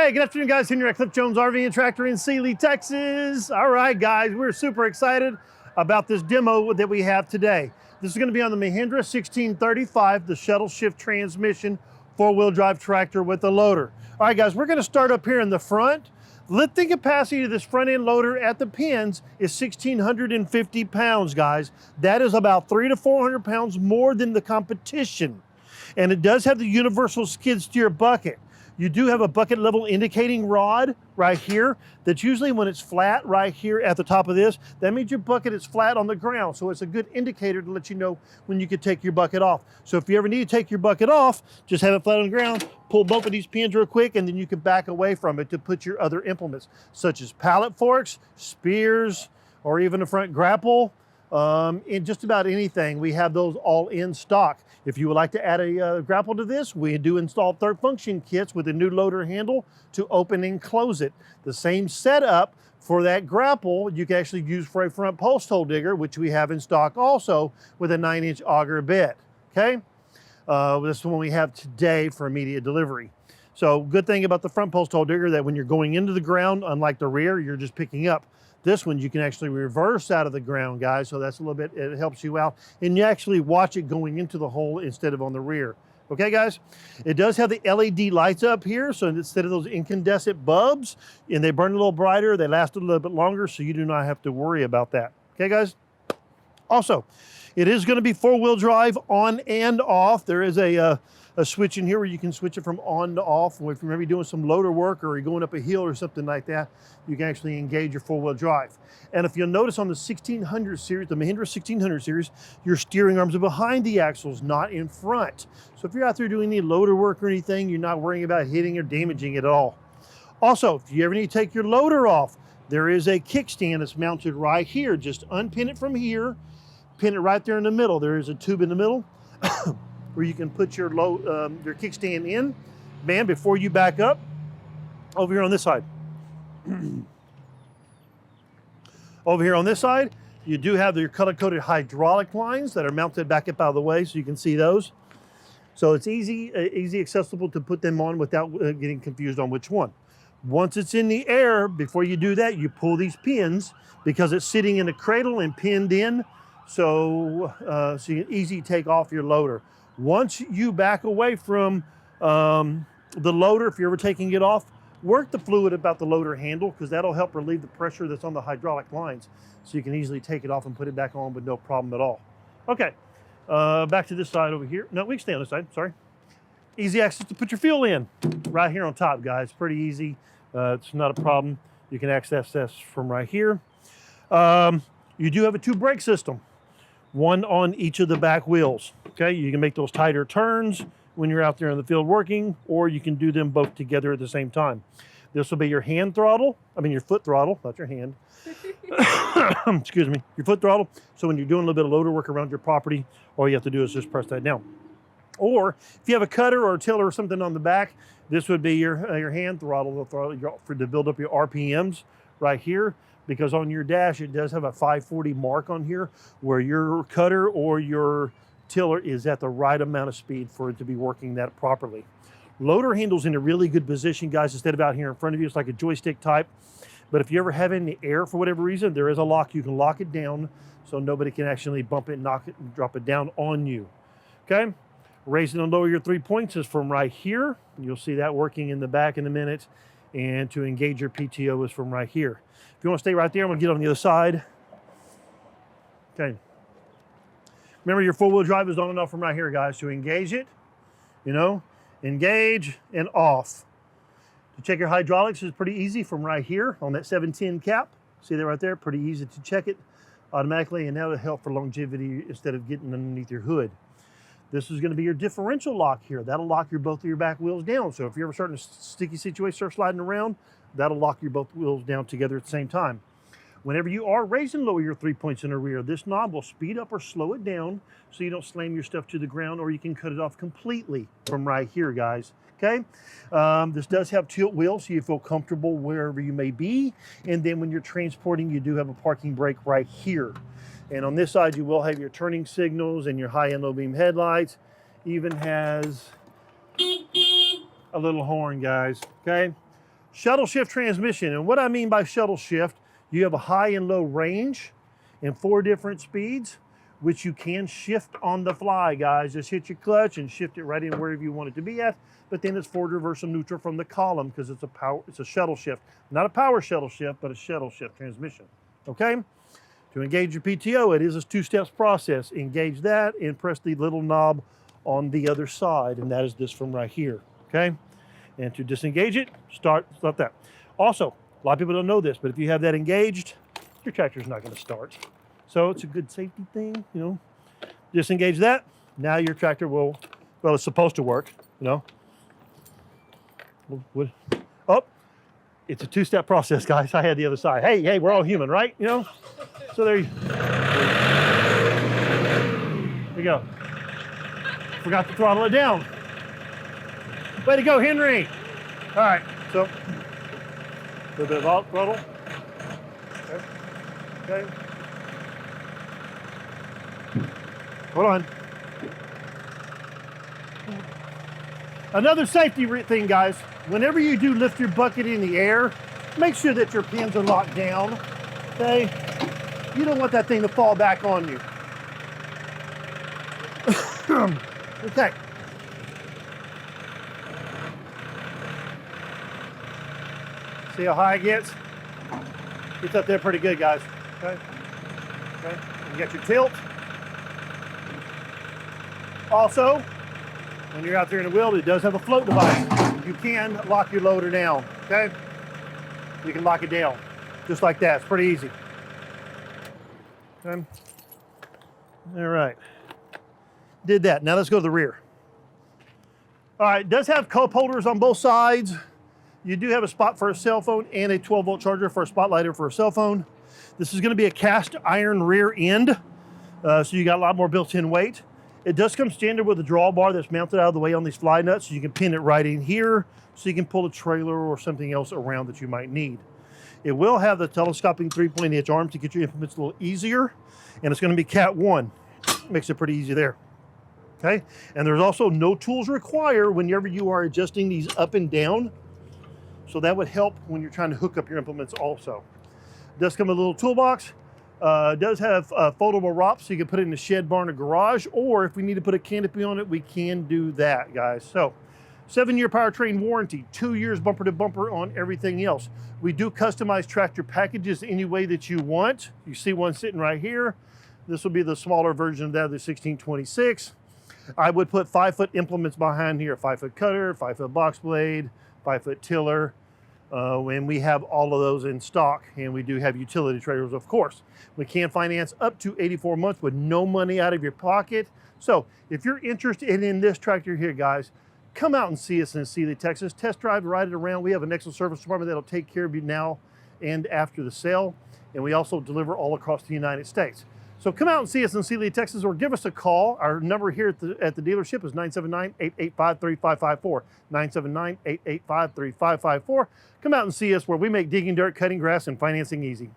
Hey, good afternoon, guys. Here at Cliff Jones RV and Tractor in Sealy, Texas. All right, guys, we're super excited about this demo that we have today. This is going to be on the Mahindra 1635, the shuttle shift transmission, four-wheel drive tractor with a loader. All right, guys, we're going to start up here in the front. Lifting capacity of this front end loader at the pins is 1,650 pounds, guys. That is about 300 to 400 pounds more than the competition. And it does have the universal skid steer bucket. You do have a bucket level indicating rod right here. That's usually when it's flat right here at the top of this. That means your bucket is flat on the ground. So it's a good indicator to let you know when you can take your bucket off. So if you ever need to take your bucket off, just have it flat on the ground, pull both of these pins real quick, and then you can back away from it to put your other implements, such as pallet forks, spears, or even a front grapple. In just about anything, we have those all in stock. If you would like to add a grapple to this, we do install third function kits with a new loader handle to open and close it. The same setup for that grapple you can actually use for a front post hole digger, which we have in stock also with a 9-inch auger bit. Okay, this is the one we have today for immediate delivery. So good thing about the front post hole digger that when you're going into the ground, unlike the rear, you're just picking up. This one you can actually reverse out of the ground, guys, so that's a little bit, it helps you out. And you actually watch it going into the hole instead of on the rear. Okay, guys? It does have the LED lights up here, so instead of those incandescent bulbs, and they burn a little brighter, they last a little bit longer, so you do not have to worry about that. Okay, guys? Also, it is going to be four-wheel drive on and off. There is a switch in here where you can switch it from on to off. If you're maybe doing some loader work or you're going up a hill or something like that, you can actually engage your four-wheel drive. And if you'll notice on the 1600 series, the Mahindra 1600 series, your steering arms are behind the axles, not in front. So if you're out there doing any loader work or anything, you're not worrying about hitting or damaging it at all. Also, if you ever need to take your loader off, there is a kickstand that's mounted right here. Just unpin it from here, pin it right there in the middle. There is a tube in the middle where you can put your kickstand in. Man, before you back up, over here on this side. Over here on this side, you do have your color-coded hydraulic lines that are mounted back up out of the way so you can see those. So it's easy accessible to put them on without getting confused on which one. Once it's in the air, before you do that, you pull these pins because it's sitting in a cradle and pinned in, so you can easily take off your loader. Once you back away from the loader, if you're ever taking it off, work the fluid about the loader handle because that'll help relieve the pressure that's on the hydraulic lines. So you can easily take it off and put it back on with no problem at all. Okay, back to this side over here. No, we can stay on this side, sorry. Easy access to put your fuel in right here on top, guys. Pretty easy. It's not a problem. You can access this from right here. You do have a 2 brake system, one on each of the back wheels. Okay, you can make those tighter turns when you're out there in the field working, or you can do them both together at the same time. This will be your hand throttle, your foot throttle, not your hand. Excuse me, your foot throttle. So when you're doing a little bit of loader work around your property, all you have to do is just press that down. Or if you have a cutter or a tiller or something on the back, this would be your hand throttle, to build up your RPMs right here. Because on your dash, it does have a 540 mark on here where your cutter or your tiller is at the right amount of speed for it to be working that properly. Loader handle's in a really good position, guys. Instead of out here in front of you, it's like a joystick type. But if you ever have it in the air for whatever reason, there is a lock. You can lock it down so nobody can actually bump it, knock it, and drop it down on you. Okay? Raise and lower your 3 points is from right here. You'll see that working in the back in a minute. And to engage your PTO is from right here. If you want to stay right there, I'm going to get on the other side. Okay. Remember, your four-wheel drive is on and off from right here, guys. To engage it, engage and off. To check your hydraulics is pretty easy from right here on that 710 cap. See that right there? Pretty easy to check it automatically, and that'll help for longevity instead of getting underneath your hood. This is going to be your differential lock here. That'll lock both of your back wheels down. So if you're ever starting a sticky situation, start sliding around, that'll lock your both wheels down together at the same time. Whenever you are raising and lower your 3 points in the rear, this knob will speed up or slow it down so you don't slam your stuff to the ground, or you can cut it off completely from right here, guys. Okay, this does have tilt wheels, so you feel comfortable wherever you may be. And then when you're transporting, you do have a parking brake right here. And on this side, you will have your turning signals and your high and low beam headlights. Even has a little horn, guys, okay? Shuttle shift transmission. And what I mean by shuttle shift, you have a high and low range and 4 different speeds, which you can shift on the fly, guys. Just hit your clutch and shift it right in wherever you want it to be at. But then it's forward, reverse, and neutral from the column because it's a shuttle shift. Not a power shuttle shift, but a shuttle shift transmission, okay? To engage your PTO, it is a 2-step process. Engage that and press the little knob on the other side, and that is this from right here, okay? And to disengage it, stop that. Also, a lot of people don't know this, but if you have that engaged, your tractor's not gonna start. So it's a good safety thing, you know. Disengage that, now your tractor will, well, it's supposed to work, you know. Oh, it's a 2-step process, guys. I had the other side. Hey, we're all human, right? You know? So there you go. Forgot to throttle it down. Way to go, Henry. All right, so a little bit of throttle. Okay. Hold on. Another safety thing, guys, whenever you do lift your bucket in the air, make sure that your pins are locked down, okay? You don't want that thing to fall back on you. Okay. See how high it gets? It's up there pretty good, guys. Okay. Okay. You got your tilt. Also, when you're out there in the wheel, it does have a float device. You can lock your loader down, okay? You can lock it down, just like that. It's pretty easy. Okay. All right. Did that. Now let's go to the rear. All right, it does have cup holders on both sides. You do have a spot for a cell phone and a 12-volt charger for a spotlight or for a cell phone. This is going to be a cast iron rear end, so you got a lot more built-in weight. It does come standard with a drawbar that's mounted out of the way on these fly nuts, so you can pin it right in here, so you can pull a trailer or something else around that you might need. It will have the telescoping 3-point-inch arms to get your implements a little easier, and it's going to be Cat 1. Makes it pretty easy there. Okay, and there's also no tools required whenever you are adjusting these up and down. So that would help when you're trying to hook up your implements also. It does come with a little toolbox. It does have foldable ROPs, so you can put it in the shed, barn, or garage, or if we need to put a canopy on it, we can do that, guys. So 7-year powertrain warranty, 2 years bumper to bumper on everything else. We do customize tractor packages any way that you want. You see one sitting right here. This will be the smaller version of that, the 1626. I would put 5-foot implements behind here, 5-foot cutter, 5-foot box blade, 5-foot tiller, and we have all of those in stock, and we do have utility trailers, of course. We can finance up to 84 months with no money out of your pocket. So if you're interested in this tractor here, guys, come out and see us in Sealy, Texas. Test drive, ride it around. We have an excellent service department that'll take care of you now and after the sale, and we also deliver all across the United States. So come out and see us in Sealy, Texas, or give us a call. Our number here at the dealership is 979-885-3554. 979-885-3554. Come out and see us where we make digging dirt, cutting grass, and financing easy.